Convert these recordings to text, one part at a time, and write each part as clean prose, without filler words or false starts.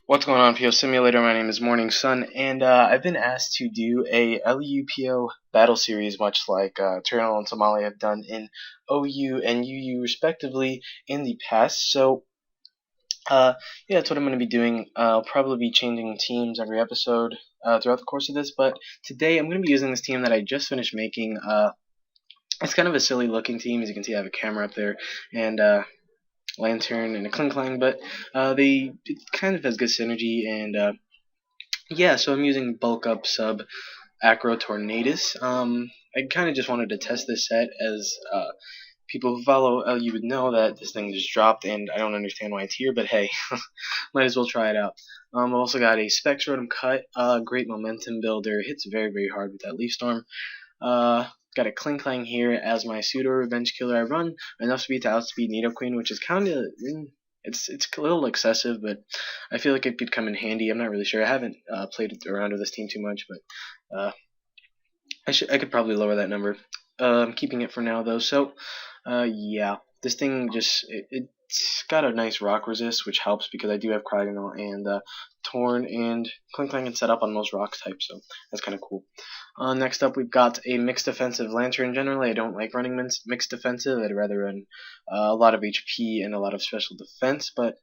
What's going on, POSimulator? My name is Morning Sun, and I've been asked to do a LUPO battle series, much like Eternal and Somalia have done in OU and UU respectively in the past. So, yeah, that's what I'm going to be doing. I'll probably be changing teams every episode throughout the course of this, but today I'm going to be using this team that I just finished making. It's kind of a silly looking team. As you can see, I have a camera up there, and lantern and a cling clang, but it kind of has good synergy, and yeah, so I'm using bulk up sub acro tornadus. I kind of just wanted to test this set, as people who follow LU would know that this thing just dropped, and I don't understand why it's here, but hey, might as well try it out. I've also got a Specs Rotom Cut, great momentum builder, hits very, very hard with that Leaf Storm. Got a Cling Clang here as my pseudo revenge killer. I run enough speed to outspeed Nidoqueen, which is kind of it's a little excessive, but I feel like it could come in handy. I'm not really sure. I haven't played around with this team too much, but I could probably lower that number. I'm keeping it for now though. So yeah, this thing it's got a nice rock resist, which helps because I do have Cryogonal and Torn and Cling Clang set up on most rock types, so that's kind of cool. Next up, we've got a mixed defensive Lantern. Generally, I don't like running mixed defensive. I'd rather run a lot of HP and a lot of special defense, but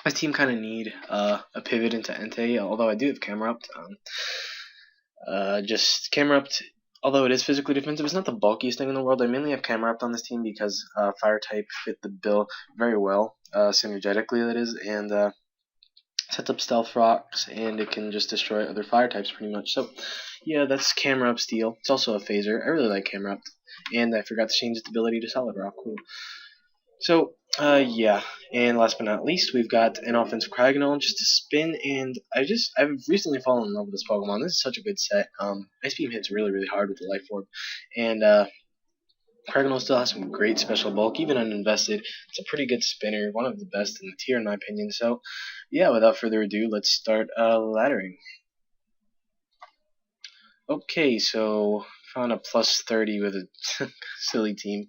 my team kind of need a pivot into Entei, although I do have Camerupt. Just Camerupt, although it is physically defensive, it's not the bulkiest thing in the world. I mainly have Camerupt on this team because Fire type fit the bill very well, synergetically that is, and sets up Stealth Rocks, and it can just destroy other Fire types pretty much. So yeah, that's Camerupt Steel. It's also a phaser. I really like Camerupt, and I forgot to change its ability to Solid Rock. Cool. So, yeah, and last but not least, we've got an offensive Cryogonal just to spin, and I've recently fallen in love with this Pokemon. This is such a good set. Ice Beam hits really, really hard with the Life Orb, and Cryogonal still has some great special bulk, even uninvested. It's a pretty good spinner, one of the best in the tier in my opinion. So, yeah, without further ado, let's start laddering. Okay, so found a plus 30 with a silly team.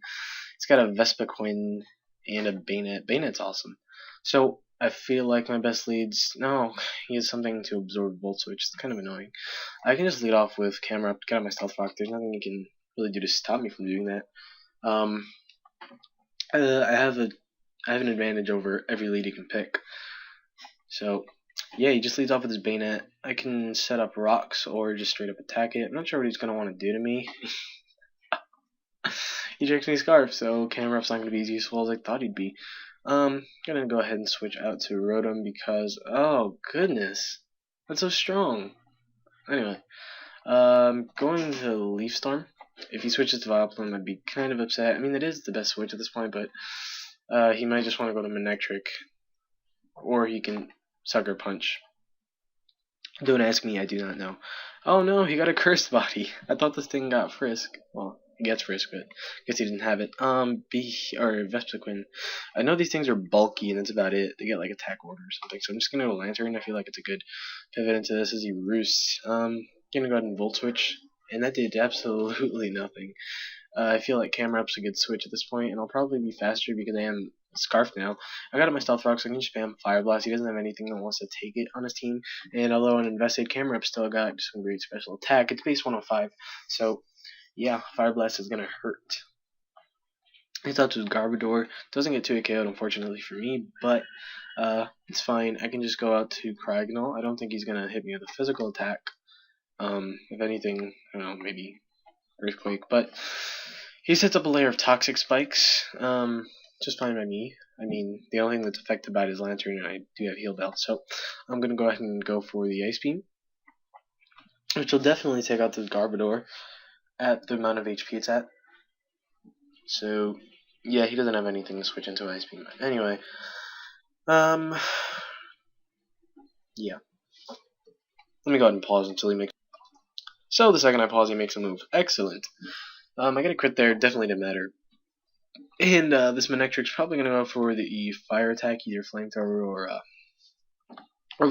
It's got a Vespiquen and a Bayonet. Bayonet's awesome. So I feel like my best leads. No, he has something to absorb Volt Switch. It's kind of annoying. I can just lead off with Camera Up, get out my Stealth Rock. There's nothing you can really do to stop me from doing that. I have an advantage over every lead you can pick. So yeah, he just leads off with his Bayonet. I can set up rocks or just straight up attack it. I'm not sure what he's gonna want to do to me. He tricks me Scarf, so Camerup's not gonna be as useful as I thought he'd be. Gonna go ahead and switch out to Rotom because, oh goodness, that's so strong. Anyway, going to Leaf Storm. If he switches to Vileplume, I'd be kind of upset. I mean, it is the best switch at this point, but he might just want to go to Manectric, or he can Sucker Punch. Don't ask me, I do not know. Oh no, he got a Cursed Body. I thought this thing got Frisk. Well, he gets Frisk, but I guess he didn't have it. Vespiquen. I know these things are bulky, and that's about it. They get like Attack Order or something, so I'm just gonna go Lantern. I feel like it's a good pivot into this as he roosts. Gonna go ahead and Volt Switch, and that did absolutely nothing. I feel like Camerup's a good switch at this point, and I'll probably be faster because I am Scarf now. I got my Stealth Rock, so I can just spam Fire Blast. He doesn't have anything that wants to take it on his team, and although an invested Camerup still got some great special attack, it's base 105, so yeah, Fire Blast is gonna hurt. It's out to Garbodor. Doesn't get 2 KO'd, unfortunately for me, but it's fine. I can just go out to Cryogonal. I don't think he's gonna hit me with a physical attack. If anything, I don't know, maybe Earthquake, but he sets up a layer of Toxic Spikes. Just fine by me. I mean, the only thing that's effective about his Lantern, and I do have Heal Bell, so I'm going to go ahead and go for the Ice Beam, which will definitely take out the Garbodor at the amount of HP it's at. So, yeah, he doesn't have anything to switch into Ice Beam. Anyway, yeah. Let me go ahead and pause until he makes. So the second I pause, he makes a move. Excellent. I got a crit there. Definitely didn't matter. And this Manectric's probably going to go for the Fire attack, either Flamethrower or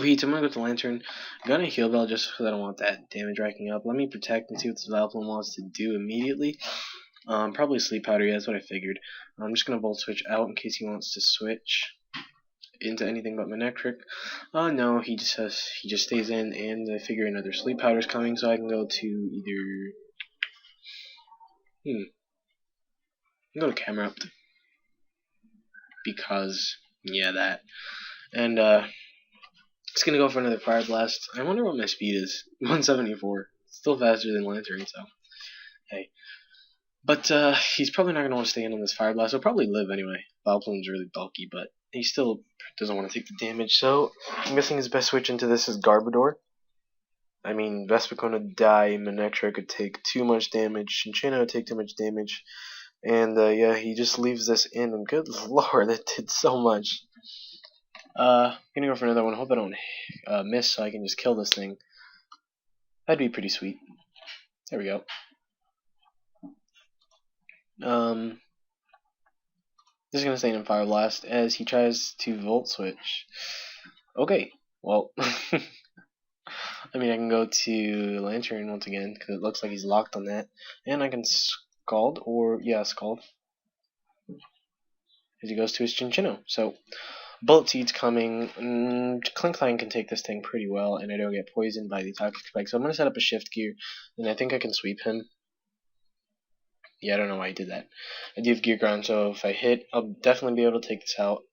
Heat. I'm going to go with the Lantern. I'm going to Heal Bell just because I don't want that damage racking up. Let me protect and see what this Vileplume wants to do immediately. Probably Sleep Powder, yeah, that's what I figured. I'm just going to Volt Switch out in case he wants to switch. into anything but Manectric. No, he just stays in, and I figure another sleep powder's coming, so I can go to either go to camera up because yeah that, and it's gonna go for another Fire Blast. I wonder what my speed is. 174. Still faster than Lantern, so hey. But he's probably not gonna want to stay in on this Fire Blast. He'll probably live anyway. Vileplume's really bulky, but he still doesn't want to take the damage. So I'm guessing his best switch into this is Garbodor. I mean, Vespiquen would die, Manectric could take too much damage, Cinccino would take too much damage, and yeah, he just leaves this in, and good lord, that did so much. Gonna go for another one, hope I don't miss so I can just kill this thing. That'd be pretty sweet. There we go. Just gonna stay in Fire Blast as he tries to Volt Switch. Okay, well, I mean, I can go to Lantern once again, because it looks like he's locked on that. And I can Scald, or, yeah, Scald. As he goes to his Cinccino. So, Bullet Seed's coming. Klinklang can take this thing pretty well, and I don't get poisoned by the Toxic Spike. So I'm going to set up a Shift Gear, and I think I can sweep him. Yeah, I don't know why I did that. I do have Gear Ground, so if I hit, I'll definitely be able to take this out.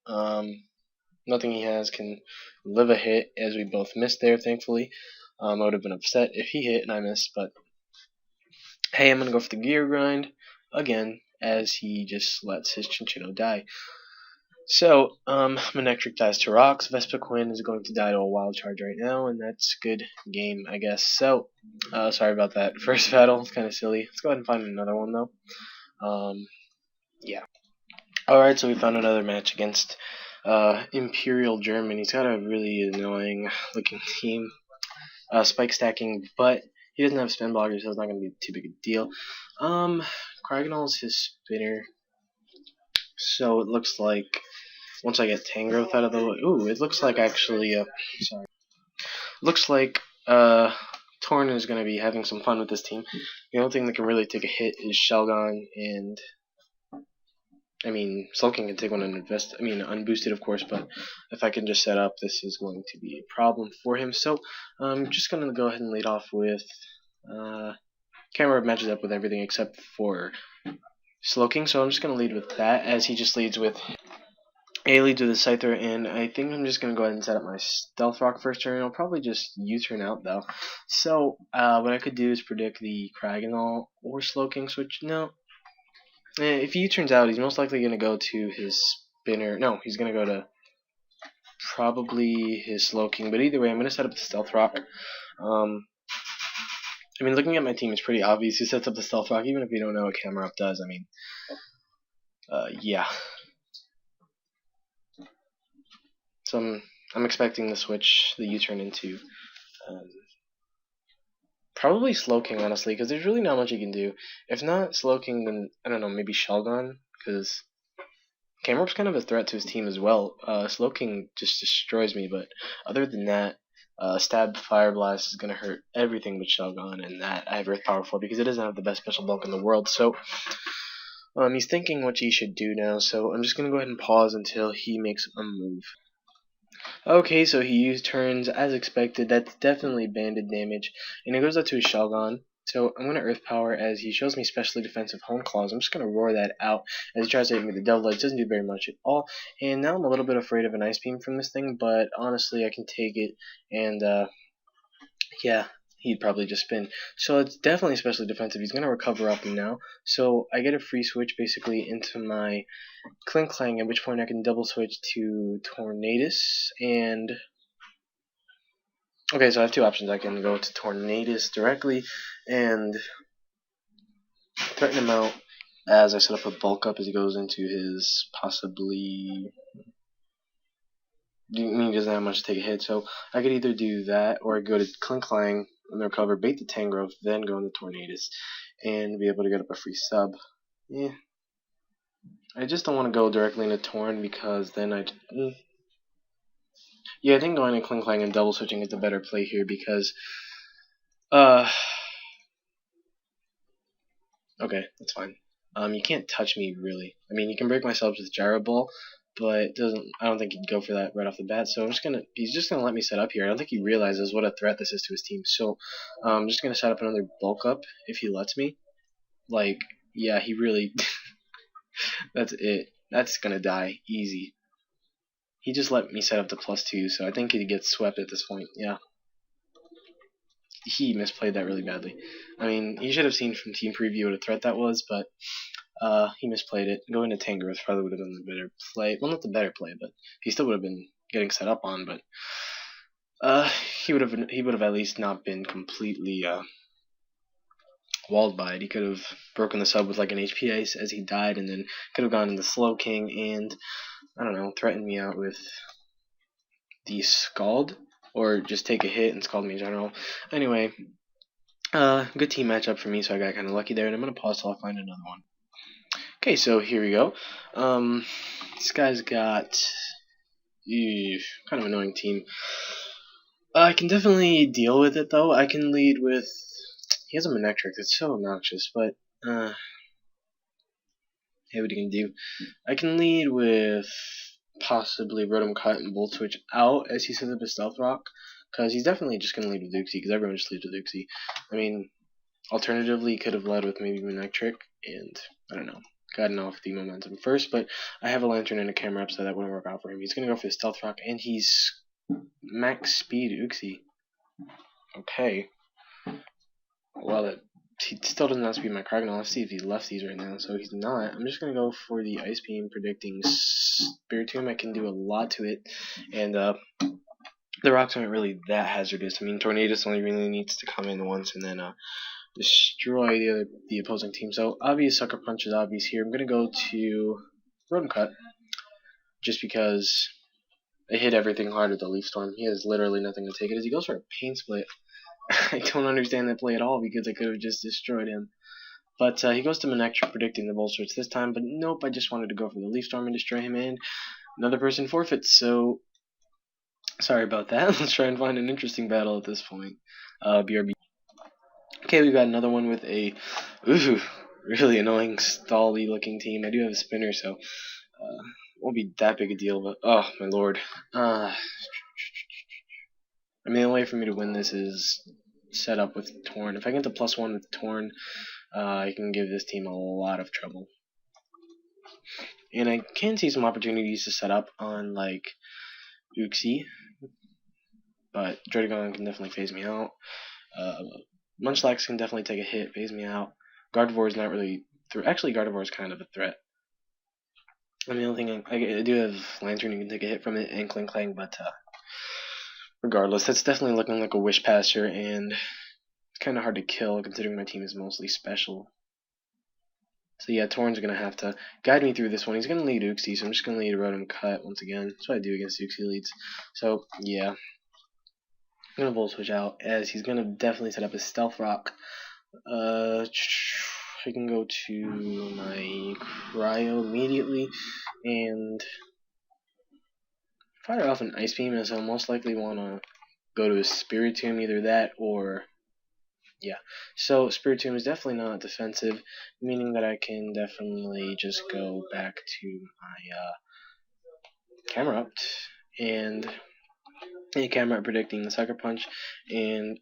Nothing he has can live a hit, as we both missed there, thankfully. I would have been upset if he hit and I missed, but hey, I'm going to go for the Gear Grind again, as he just lets his Cinccino die. So, Manectric dies to Rocks, Vespiquen is going to die to a Wild Charge right now, and that's good game, I guess. So, sorry about that first battle, it's kind of silly. Let's go ahead and find another one, though. Yeah. Alright, so we found another match against Imperial German. He's got a really annoying looking team. Spike stacking, but he doesn't have spin blockers, so it's not going to be too big a deal. Cryogonal's his spinner, so it looks like once I get Tangrowth out of the way, ooh, it looks like actually, looks like Torn is going to be having some fun with this team. The only thing that can really take a hit is Shelgon, and I mean, Sulking can take one unboosted, of course, but if I can just set up, this is going to be a problem for him. So I'm just going to go ahead and lead off with Camera matches up with everything except for Slowking, so I'm just going to lead with that, as he just leads with leads with the Scyther, and I think I'm just going to go ahead and set up my Stealth Rock first turn. I'll probably just U-turn out, though. So what I could do is predict the Cryogonal or Slowking switch. No. If he turns out, he's most likely going to go to his spinner. No, he's going to go to probably his Slowking. But either way, I'm going to set up the Stealth Rock. I mean, looking at my team, it's pretty obvious who sets up the Stealth Rock, even if you don't know what Camera Up does. I mean, yeah. So I'm expecting to switch the U-turn into probably Slowking, honestly, because there's really not much you can do. If not Slowking, then, I don't know, maybe Shelgon, because Camerup's kind of a threat to his team as well. Slowking just destroys me, but other than that, Stab Fire Blast is going to hurt everything but Shelgon, and that I have Earth Power for, because it doesn't have the best special bulk in the world. So he's thinking what he should do now, so I'm just going to go ahead and pause until he makes a move. Okay, so he used turns as expected. That's definitely banded damage. And it goes up to his Shelgon. So I'm going to Earth Power as he shows me specially defensive Hone Claws. I'm just going to roar that out as he tries to hit me with the Devil Edge. Doesn't do very much at all. And now I'm a little bit afraid of an Ice Beam from this thing, but honestly I can take it. And yeah, he'd probably just spin. So it's definitely especially defensive. He's going to recover up now. So I get a free switch basically into my Klinklang, at which point I can double switch to Tornadus. And okay, so I have two options. I can go to Tornadus directly and threaten him out as I set up a bulk up as he goes into his possibly. I mean, he doesn't have much to take a hit, so I could either do that or I go to Klinklang and recover, bait the Tangrowth, then go into Tornadus and be able to get up a free sub. Yeah. I just don't want to go directly into Torn because then yeah, I think going into Klinklang and double switching is the better play here because okay, that's fine. You can't touch me really. I mean, you can break my subs with Gyro Ball, but it doesn't. I don't think he'd go for that right off the bat. So he's just gonna let me set up here. I don't think he realizes what a threat this is to his team. So I'm just gonna set up another bulk up if he lets me. Like, yeah, he really. That's it. That's gonna die easy. He just let me set up to +2, so I think he gets swept at this point. Yeah. He misplayed that really badly. I mean, he should have seen from team preview what a threat that was, but he misplayed it. Going to Tangrowth probably would have been the better play. Well, not the better play, but he still would have been getting set up on. But he would have at least not been completely walled by it. He could have broken the sub with like an HP ace as he died, and then could have gone into Slow King and I don't know, threatened me out with the Scald, or just take a hit and Scald me in general. Anyway, good team matchup for me, so I got kind of lucky there, and I'm going to pause till I find another one. Okay, so here we go. This guy's got kind of annoying team. I can definitely deal with it, though. I can lead with... He has a Manectric that's so obnoxious, but... hey, what are you going to do? I can lead with... possibly Rotom Cut and Volt Switch out as he sets up his Stealth Rock, because he's definitely just going to lead with Uxie, because everyone just leads with Uxie. I mean, alternatively, he could have led with maybe Manectric, and I don't know, gotten off the momentum first, but I have a Lantern and a camera up, so that wouldn't work out for him. He's going to go for the Stealth Rock, and he's max speed Uxie. Okay. Well, he still doesn't outspeed my Cragnon. Let's see if he left these right now. So he's not. I'm just going to go for the Ice Beam, predicting Spiritomb. I can do a lot to it. And the rocks aren't really that hazardous. I mean, Tornadus only really needs to come in once and then destroy the opposing team. So obvious Sucker Punch is obvious here. I'm going to go to Rotom Cut just because I hit everything hard with the Leaf Storm. He has literally nothing to take it as he goes for a Pain Split. I don't understand that play at all because I could have just destroyed him. But he goes to Manectric predicting the Volt Switch this time, but nope, I just wanted to go for the Leaf Storm and destroy him, and another person forfeits, so sorry about that. Let's try and find an interesting battle at this point. BRB. Okay, we've got another one with a really annoying stally looking team. I do have a spinner, so won't be that big a deal, but oh my lord. I mean, the only way for me to win this is set up with Torn. If I get the +1 with Torn, I can give this team a lot of trouble. And I can see some opportunities to set up on, like, Uxie, but Druddigon can definitely phase me out. Munchlax can definitely take a hit, phase me out. Gardevoir is not really... Actually, Gardevoir is kind of a threat. I mean, the only thing I do have Lantern, you can take a hit from it, and Kling Klang, but... regardless, that's definitely looking like a Wish Passer, and it's kind of hard to kill considering my team is mostly special. So yeah, Torn's going to have to guide me through this one. He's going to lead Uxie, so I'm just going to lead Rotom Cut once again. That's what I do against Uxie leads. So yeah, I'm going to Volt Switch out as he's going to definitely set up his Stealth Rock. I can go to my Cryo immediately and fire off an Ice Beam, as I'll most likely want to go to a Spiritomb, either that or... yeah. So Spiritomb is definitely not defensive, meaning that I can definitely just go back to my Camerupt and Camerupt predicting the Sucker Punch, and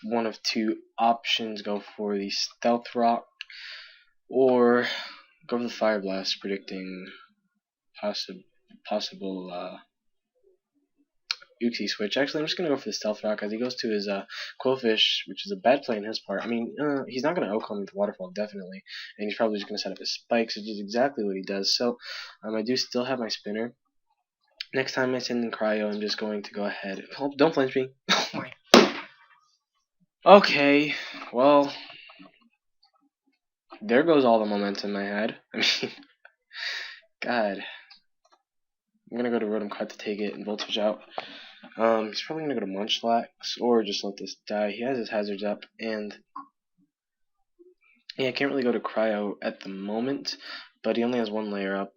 one of two options: go for the Stealth Rock or go for the Fire Blast, predicting possible Uxie switch. Actually, I'm just going to go for the Stealth Rock as he goes to his Quillfish, which is a bad play on his part. I mean, he's not going to outcome with Waterfall, definitely, and he's probably just going to set up his Spikes, which is exactly what he does. So, I do still have my spinner. Next time I send in Cryo, I'm just going to go ahead. Oh, don't flinch me. Oh my. Okay, well, there goes all the momentum I had. I mean, God. I'm going to go to Rotom Cut to take it and Volt Switch out. He's probably going to go to Munchlax or just let this die. He has his hazards up, and yeah, I can't really go to Cryo at the moment, but he only has one layer up,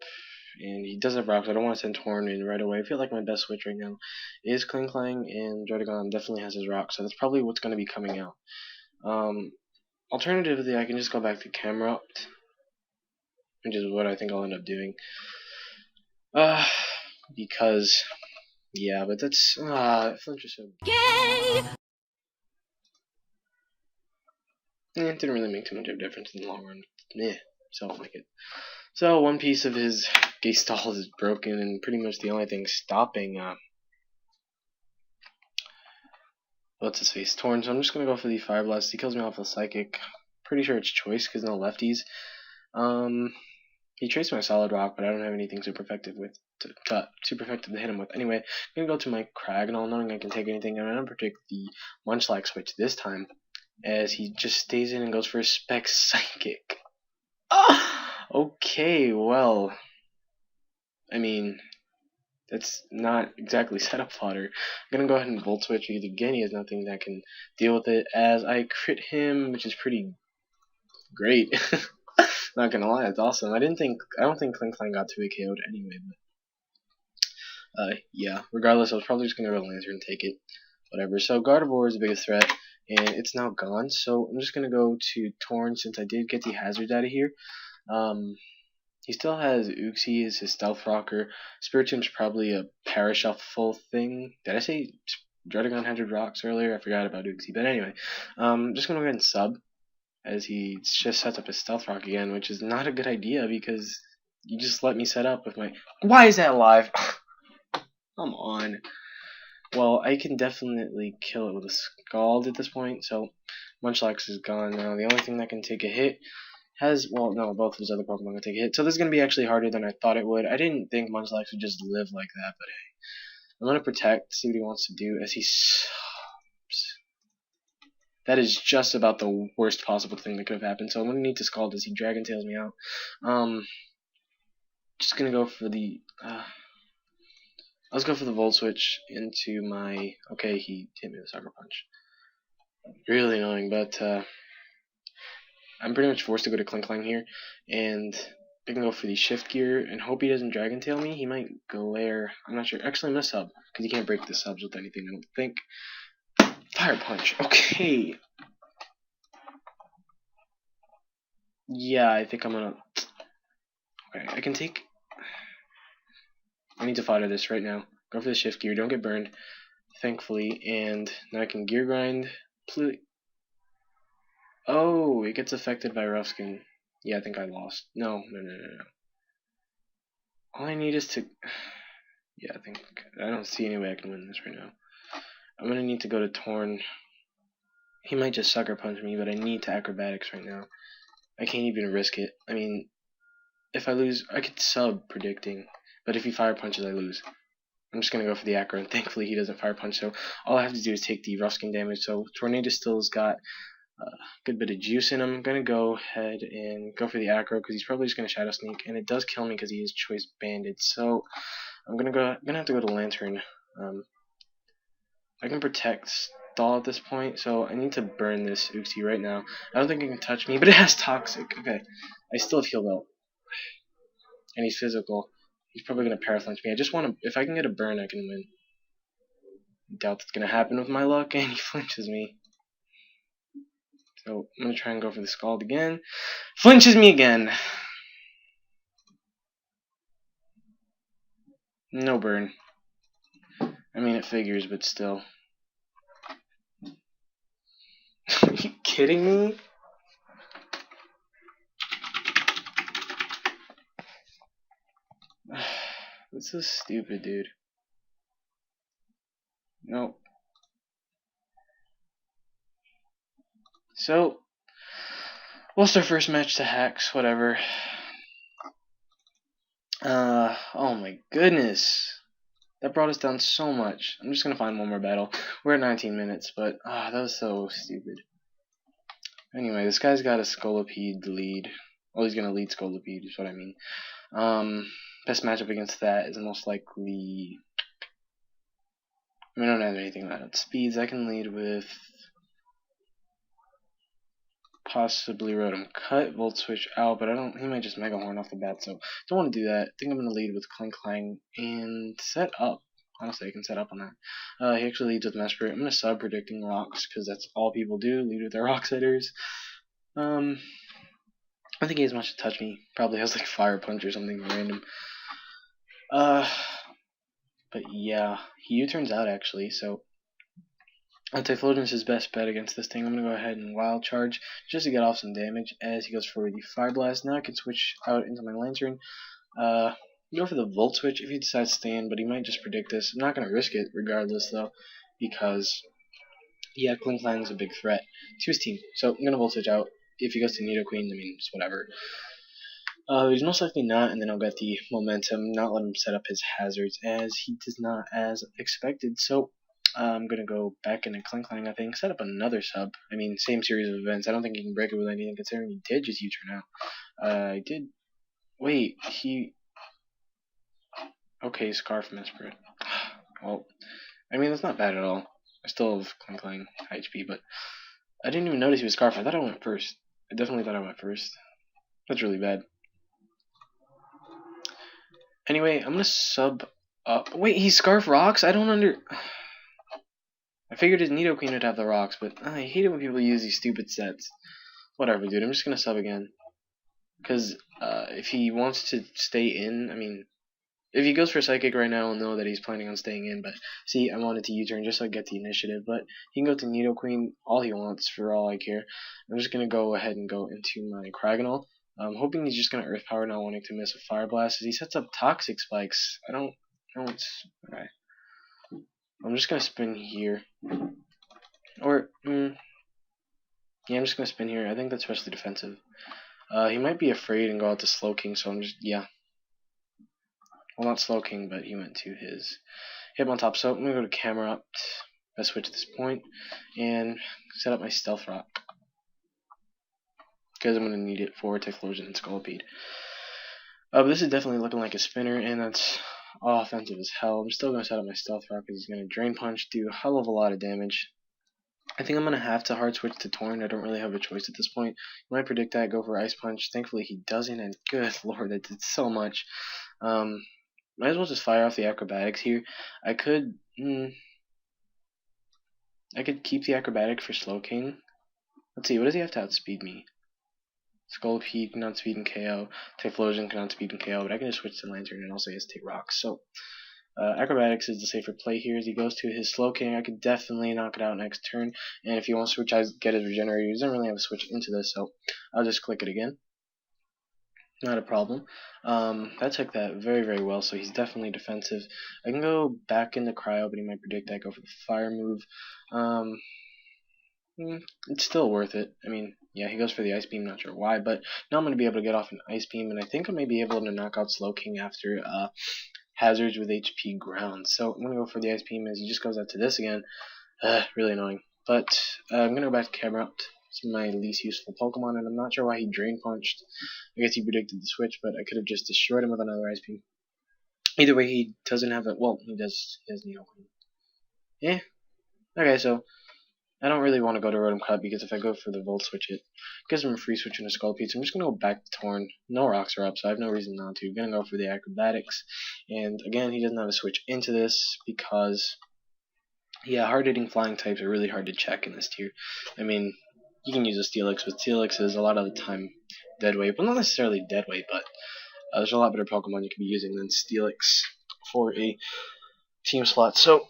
and he does have rocks. I don't want to send Torn in right away. I feel like my best switch right now is Kling Klang, and Druddigon definitely has his rocks, so that's probably what's going to be coming out. Alternatively, I can just go back to Camerupt, which is what I think I'll end up doing. Uh, because, yeah, but that's, flinch is so... Gay! It didn't really make too much of a difference in the long run. Meh, so I don't like it. So, one piece of his gay stall is broken, and pretty much the only thing stopping, what's his face, Torn. So I'm just gonna go for the Fire Blast. He kills me off with Psychic. Pretty sure it's choice, because no lefties. He traced my Solid Rock, but I don't have anything super effective to hit him with. Anyway, I'm gonna go to my Cragnol, knowing I can take anything. I'm gonna predict the Munchlax switch this time, as he just stays in and goes for a Spec Psychic. Okay, well, I mean, that's not exactly setup fodder. I'm gonna go ahead and Volt Switch because again he has nothing that can deal with it, as I crit him, which is pretty great. Not gonna lie, it's awesome. I don't think Kling Klang got 2 KO'd anyway, but yeah. Regardless, I was probably just gonna go to Lantern and take it. Whatever. So Gardevoir is the biggest threat, and it's now gone. So I'm just gonna go to Torn since I did get the hazards out of here. He still has Uxie as his Stealth Rocker. Spiritom's probably a Parashuffle thing. Did I say Druddigon had rocks earlier? I forgot about Uxie. But anyway, I'm just going to go ahead and sub, as he just sets up his Stealth Rock again, which is not a good idea because you just let me set up with my... Why is that live? Come on. Well, I can definitely kill it with a Scald at this point, so Munchlax is gone now. The only thing that can take a hit well, no, both of his other Pokemon can take a hit. So this is going to be actually harder than I thought it would. I didn't think Munchlax would just live like that, but hey. I'm going to Protect, see what he wants to do, as he subs. That is just about the worst possible thing that could have happened. So I'm going to need to Scald as he Dragon Tails me out. Just going to go for the... let's go for the Volt Switch into my... Okay, he hit me with a Sucker Punch. Really annoying, but... I'm pretty much forced to go to Kling Klang here, and I can go for the Shift Gear and hope he doesn't Dragon Tail me. He might Glare. I'm not sure. Actually, I'm going to sub, because you can't break the subs with anything, I don't think. Fire Punch. Okay. Yeah, I think I'm going to... Okay, I can take... I need to fodder this right now. Go for the Shift Gear. Don't get burned, thankfully, and now I can Gear Grind. Oh, it gets affected by Rough Skin. Yeah, I think I lost. No. All I need is to... Yeah, I don't see any way I can win this right now. I'm going to need to go to Torn. He might just Sucker Punch me, but I need to Acrobatics right now. I can't even risk it. I mean, if I lose, I could sub Predicting, but if he Fire Punches, I lose. I'm just going to go for the Acro, and thankfully he doesn't Fire Punch, so all I have to do is take the Rough Skin damage. So Tornado still's got a good bit of juice in him. I'm going to go ahead and go for the Acro, because he's probably just going to Shadow Sneak, and it does kill me because he is Choice Banded. So I'm gonna have to go to Lantern. I can Protect Stall at this point, so I need to burn this Uxie right now. I don't think it can touch me, but it has Toxic. Okay, I still have Heal Belt, and he's physical. He's probably gonna Paraflinch me. I just want to. If I can get a burn, I can win. Doubt that's gonna happen with my luck, and he flinches me. So I'm gonna try and go for the Scald again. Flinches me again. No burn. I mean, it figures, but still. Are you kidding me? That's so stupid, dude. Nope. So, lost our first match to Hacks, whatever. Oh my goodness. That brought us down so much. I'm just gonna find one more battle. We're at 19 minutes, but that was so stupid. Anyway, this guy's got a Scolipede lead. Well, he's gonna lead Scolipede, is what I mean. Best matchup against that is most likely... I don't have anything about speeds. I can lead with... possibly Rotom Cut, Volt Switch out, but he might just Mega Horn off the bat, so don't want to do that. I think I'm going to lead with Kling Klang and set up. Honestly, I can set up on that. He actually leads with Mesprit. I'm going to sub Predicting Rocks, because that's all people do, lead with their Rock Setters. I don't think he has much to touch me. Probably has like Fire Punch or something random. But yeah, he U-turns out actually, so Typhlosion is his best bet against this thing. I'm gonna go ahead and Wild Charge just to get off some damage as he goes for the Fire Blast. Now I can switch out into my Lantern. Go for the Volt Switch if he decides to stay in, but he might just predict this. I'm not gonna risk it regardless though, because yeah, Kling Klang is a big threat to his team. So I'm gonna Volt Switch out. If he goes to Nidoqueen, I mean, it's whatever. He's most likely not, and then I'll get the momentum, not let him set up his hazards, as he does not as expected. So I'm going to go back into Kling Klang, I think, set up another sub. I mean, same series of events. I don't think he can break it with anything, considering he did just U-turn out. I did... Wait, he... Okay, Scarf Mesper. Well, I mean, that's not bad at all. I still have Kling Klang high HP, but I didn't even notice he was Scarf. I thought I went first. I definitely thought I went first. That's really bad. Anyway, I'm gonna sub up. Wait, he Scarf Rocks? I don't under... I figured his Nidoqueen would have the rocks, but I hate it when people use these stupid sets. Whatever, dude. I'm just gonna sub again. Because if he wants to stay in, I mean, if he goes for Psychic right now, I'll know that he's planning on staying in. But see, I wanted to U-turn just so I get the initiative. But he can go to Nidoqueen all he wants for all I care. I'm just gonna go ahead and go into my Craggonal. I'm hoping he's just gonna Earth Power, not wanting to miss a Fire Blast. As he sets up Toxic Spikes. I don't. Okay. I'm just gonna spin here. Or, yeah, I'm just gonna spin here. I think that's especially defensive. He might be afraid and go out to Slowking, so I'm just, yeah. Well, not Slowking, but he went to his Hitmontop. So I'm gonna go to Camera Up, best switch at this point, and set up my Stealth Rock. Because I'm gonna need it for Typhlosion and Scolipede. But this is definitely looking like a spinner, and that's offensive as hell. I'm still gonna set up my Stealth Rock because he's gonna Drain Punch, do a hell of a lot of damage. I think I'm going to have to hard switch to Torn. I don't really have a choice at this point. You might predict that, go for Ice Punch. Thankfully he doesn't, and good lord, that did so much. Might as well just fire off the Acrobatics here. I could keep the Acrobatic for Slowking. Let's see, what does he have to outspeed me? Scolipede can outspeed and KO. Typhlosion can outspeed and KO, but I can just switch to Lantern and also he has to take Rocks. So Acrobatics is the safer play here. As he goes to his Slowking, I could definitely knock it out next turn. And if he wants to switch, I get his Regenerator. He doesn't really have a switch into this, so I'll just click it again. Not a problem. That took that very, very well, so he's definitely defensive. I can go back into Cryo, but he might predict I go for the Fire move. It's still worth it. I mean, yeah, he goes for the Ice Beam, not sure why, but now I'm going to be able to get off an Ice Beam, and I think I may be able to knock out Slowking after hazards with HP ground. So I'm going to go for the Ice Beam as he just goes out to this again. Really annoying. But I'm going to go back to Camera Up. It's my least useful Pokemon, and I'm not sure why he Drain Punched. I guess he predicted the switch, but I could have just destroyed him with another Ice Beam. Either way, he doesn't have it. Well, he does. He has Nidoqueen. Yeah. Okay, so I don't really want to go to Rotom Cut because if I go for the Volt Switch, it gives him a free switch into Scolipede. So I'm just going to go back to Torn. No rocks are up, so I have no reason not to. I'm going to go for the Acrobatics. And again, he doesn't have a switch into this because, yeah, hard-hitting flying types are really hard to check in this tier. I mean, you can use a Steelix, but Steelix is a lot of the time dead weight. Well, not necessarily dead weight, but there's a lot better Pokemon you can be using than Steelix for a team slot. So,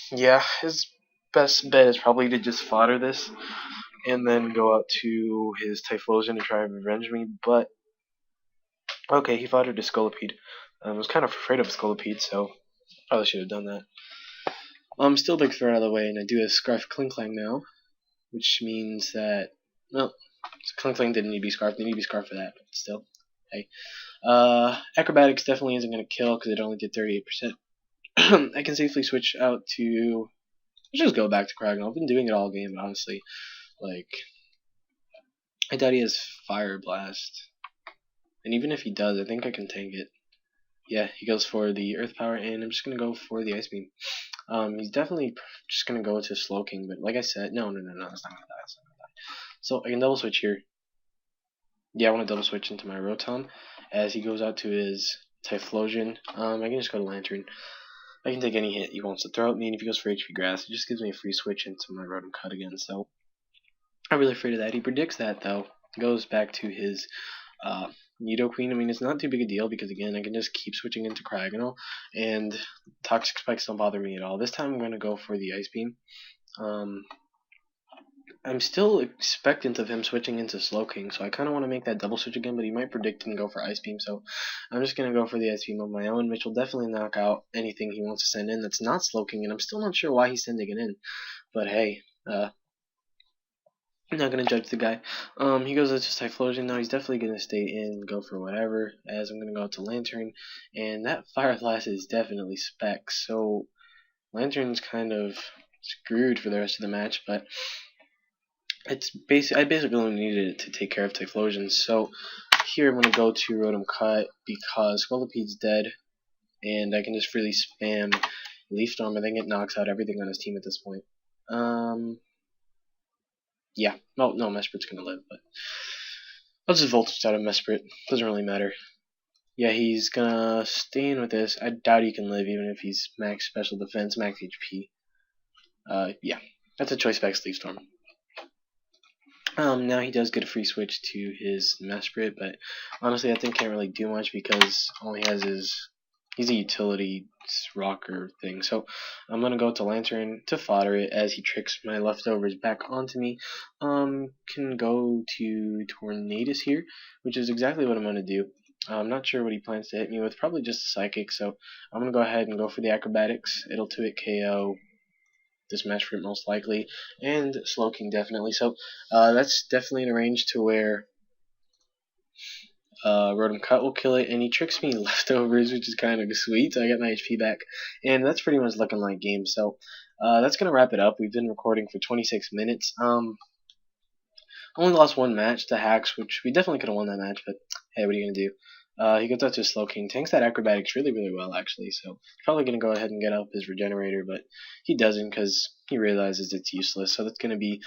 yeah, his best bet is probably to just fodder this and then go out to his Typhlosion and try and revenge me, but okay, he foddered his Scolipede. I was kind of afraid of Scolipede, so probably should have done that. Still a big threat out of the way, and I do have Scarf Kling Klang now, which means that, well, Kling Klang didn't need to be Scarf, they need to be Scarf for that, but still, hey. Acrobatics definitely isn't going to kill because it only did 38%. I can safely switch out to, let's just go back to Craggonal. I've been doing it all game, honestly. Like, I doubt he has Fire Blast. And even if he does, I think I can tank it. Yeah, he goes for the Earth Power, and I'm just going to go for the Ice Beam. He's definitely just going to go to Slowking, but like I said, no, that's not going to die. So I can double switch here. Yeah, I want to double switch into my Rotom as he goes out to his Typhlosion. I can just go to Lantern. I can take any hit he wants to throw at me, and if he goes for HP Grass, it just gives me a free switch into my Rotom Cut again, so I'm really afraid of that. He predicts that, though. Goes back to his Nidoqueen, I mean, it's not too big a deal because, again, I can just keep switching into Cryogonal, and Toxic Spikes don't bother me at all. This time I'm going to go for the Ice Beam. I'm still expectant of him switching into Slowking, so I kind of want to make that double switch again, but he might predict and go for Ice Beam, so I'm just going to go for the Ice Beam of my own, which will definitely knock out anything he wants to send in that's not Slowking, and I'm still not sure why he's sending it in, but hey, I'm not going to judge the guy. He goes to Typhlosion. Now he's definitely going to stay in, go for whatever, as I'm going to go out to Lantern, and that Fire Blast is definitely Specs, so Lantern's kind of screwed for the rest of the match, but I basically only needed it to take care of Typhlosion, so here I'm going to go to Rotom Cut because Scoliped's dead, and I can just freely spam Leaf Storm. I think it knocks out everything on his team at this point. Yeah, no, Mesprit's going to live, but I'll just Voltage out of Mesprit. Doesn't really matter. Yeah, he's going to stay in with this. I doubt he can live even if he's max special defense, max HP. Yeah, that's a Choice Specs Leaf Storm. Now he does get a free switch to his Mesprit, but honestly I think can't really do much because all he has is he's a utility rocker thing. So I'm gonna go to Lantern to fodder it as he tricks my leftovers back onto me. Can go to Tornadus here, which is exactly what I'm gonna do. I'm not sure what he plans to hit me with, probably just a Psychic, so I'm gonna go ahead and go for the Acrobatics. It'll 2-hit KO this Mesprit most likely, and Slowking definitely. So that's definitely in a range to where Rotom Cut will kill it, and he tricks me leftovers, which is kind of sweet. So I get my HP back, and that's pretty much looking like game. So that's gonna wrap it up. We've been recording for 26 minutes. Only lost one match to Hacks, which we definitely could have won that match, but hey, what are you gonna do? He goes out to Slowking, tanks that Acrobatics really well actually, so probably going to go ahead and get up his Regenerator, but he doesn't because he realizes it's useless, so that's going to be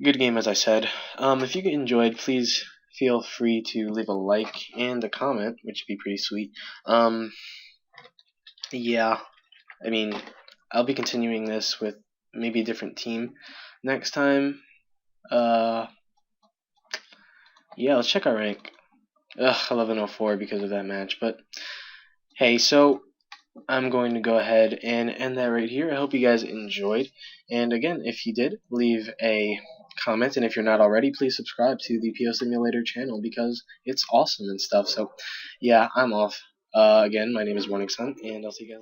a good game as I said. If you enjoyed, please feel free to leave a like and a comment, which would be pretty sweet. Yeah, I mean, I'll be continuing this with maybe a different team next time. Yeah, let's check our rank. 1104 because of that match, but hey, so I'm going to go ahead and end that right here. I hope you guys enjoyed, and again, if you did, leave a comment, and if you're not already, please subscribe to the POSimulator channel because it's awesome and stuff. So yeah, I'm off. Again, my name is Warning Sun, and I'll see you guys.